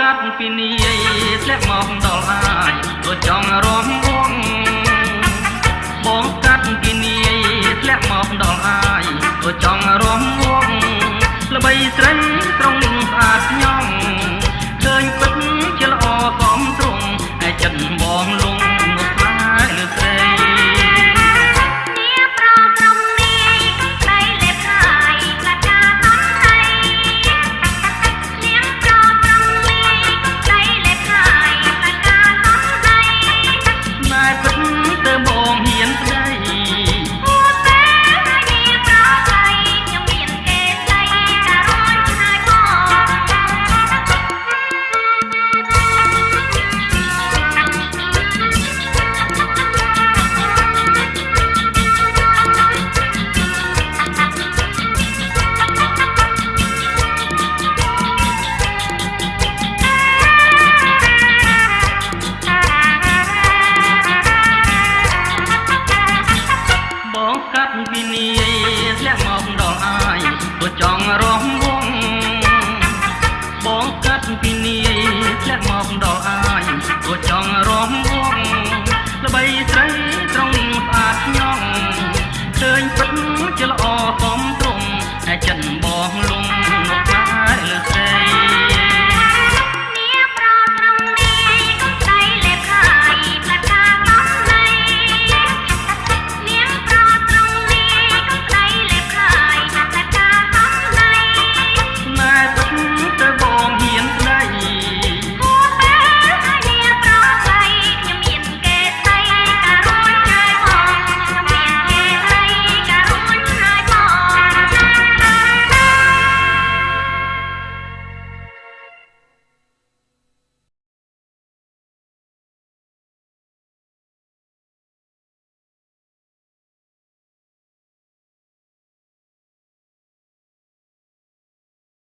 កាត់ពីនាយធ្លាក់មកដល់អាយក៏ចង់រំវងបងកាត់ពីនាយធ្លាក់មកដល់អាយក៏ចង់រំវងល្បីស្រីត្រង់នឹងស្អាតញងឃើញពិតជាល្អកំទ្រង់តែចិត្តបងលងនោះខ្លាយលើស្រីពីនាយធ្លាក់មកដល់អាយក៏ចង់រំវងបងកាត់ពីនាយធ្លាក់មកដល់អាយក៏ចង់រំវងល្បីស្រីត្រង់នឹងស្អាតញងឃើញពិតជាល្អកំទ្រង់តែចិត្តបងល